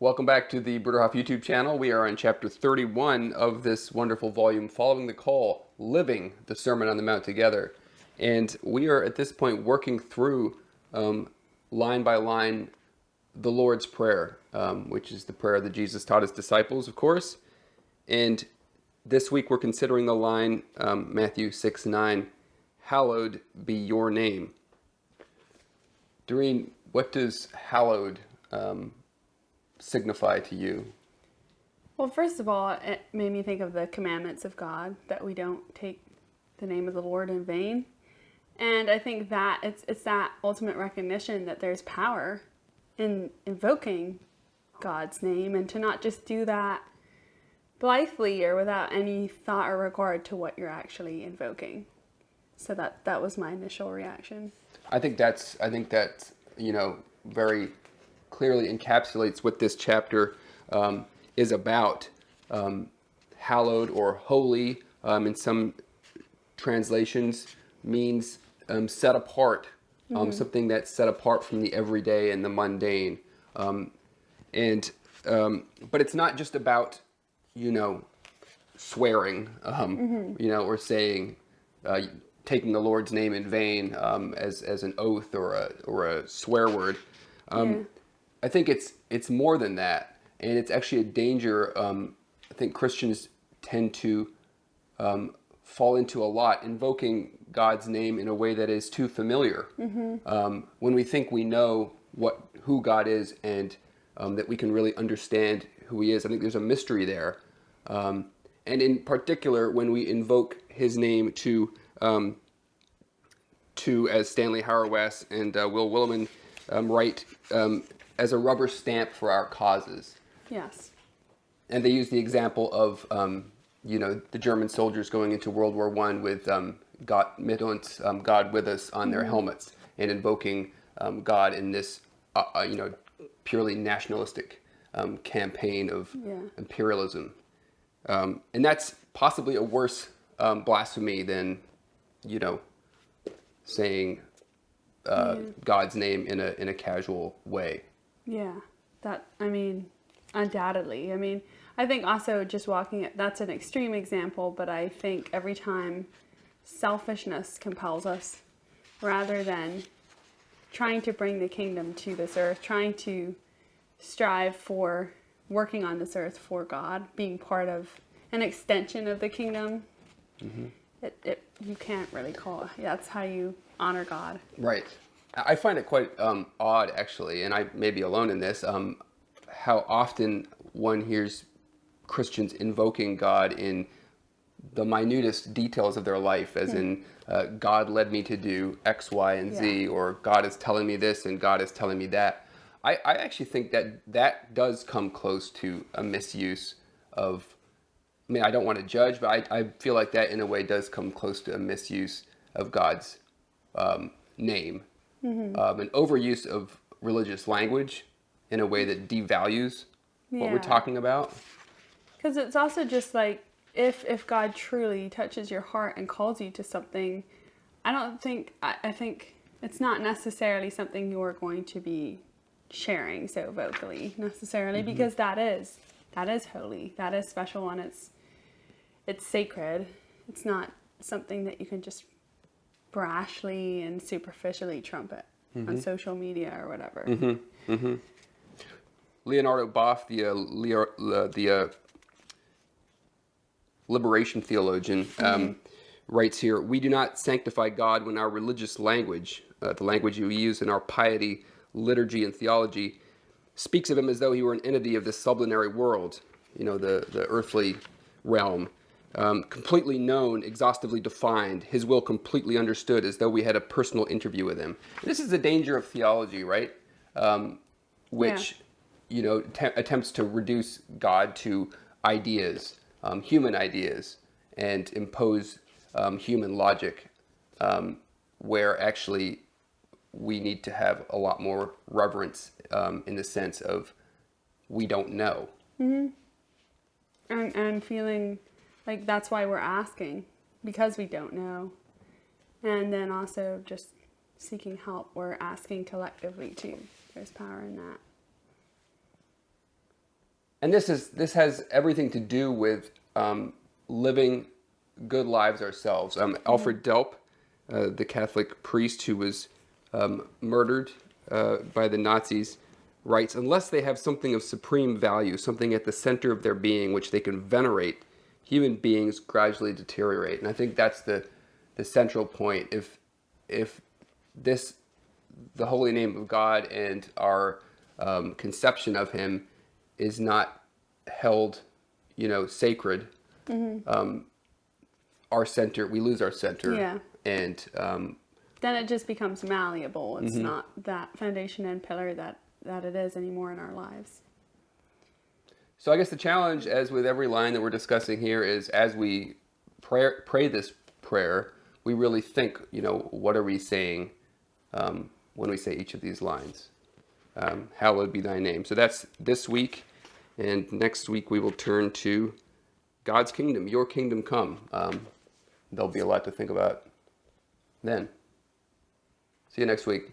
Welcome back to the Bruderhof YouTube channel. We are on chapter 31 of this wonderful volume, Following the Call, Living the Sermon on the Mount Together. And we are at this point working through line by line the Lord's Prayer, which is the prayer that Jesus taught his disciples, of course. And this week we're considering the line, Matthew 6:9, hallowed be your name. Doreen, what does hallowed signify to you? Well, first of all, it made me think of the commandments of God, that we don't take the name of the Lord in vain. And I think that it's that ultimate recognition that there's power in invoking God's name, and to not just do that blithely or without any thought or regard to what you're actually invoking. So that was my initial reaction. I think that very clearly encapsulates what this chapter is about. Hallowed or holy, in some translations, means set apart, something that's set apart from the everyday and the mundane. But it's not just about, swearing, or saying, taking the Lord's name in vain as an oath or a swear word. I think it's more than that, and it's actually a danger. I think Christians tend to fall into a lot, invoking God's name in a way that is too familiar. When we think we know who God is and that we can really understand who He is, I think there's a mystery there. And in particular, when we invoke His name to as Stanley Hauerwas and Willimon write, as a rubber stamp for our causes. Yes. And they use the example of, the German soldiers going into World War I with God mit uns, God with us on their helmets, and invoking God in this, purely nationalistic campaign of imperialism. And that's possibly a worse blasphemy than, saying God's name in a casual way. Yeah, undoubtedly. I think also just that's an extreme example, but I think every time selfishness compels us, rather than trying to bring the kingdom to this earth, trying to strive for working on this earth for God, being part of an extension of the kingdom, you can't really that's how you honor God. Right. I find it quite odd, actually, and I may be alone in this, how often one hears Christians invoking God in the minutest details of their life, as in, God led me to do X, Y, and Z, or God is telling me this and God is telling me that. I actually think that does come close to a misuse of, I don't want to judge, but I feel like that in a way does come close to a misuse of God's name. An overuse of religious language in a way that devalues what we're talking about. Because it's also just like, if God truly touches your heart and calls you to something, I think it's not necessarily something you're going to be sharing so vocally necessarily, because that is holy, that is special, and it's sacred. It's not something that you can just brashly and superficially trumpet on social media or whatever. Leonardo Boff, the liberation theologian, writes here, "We do not sanctify God when our religious language, the language we use in our piety, liturgy, and theology, speaks of Him as though He were an entity of this sublunary world, the earthly realm, completely known, exhaustively defined, His will completely understood, as though we had a personal interview with Him." And this is the danger of theology, right? Which, attempts to reduce God to ideas, human ideas, and impose human logic, where actually we need to have a lot more reverence in the sense of we don't know. And feeling like that's why we're asking, because we don't know. And then also just seeking help. We're asking collectively too. There's power in that. And this has everything to do with living good lives ourselves. Alfred Delp, the Catholic priest who was murdered by the Nazis, writes, unless they have something of supreme value, something at the center of their being which they can venerate, human beings gradually deteriorate. And I think that's the central point. If the holy name of God and our conception of him is not held, sacred, our center, we lose our center. Yeah. And then it just becomes malleable. It's not that foundation and pillar that it is anymore in our lives. So I guess the challenge, as with every line that we're discussing here, is as we pray this prayer, we really think, what are we saying when we say each of these lines? Hallowed be thy name. So that's this week. And next week we will turn to God's kingdom, your kingdom come. There'll be a lot to think about then. See you next week.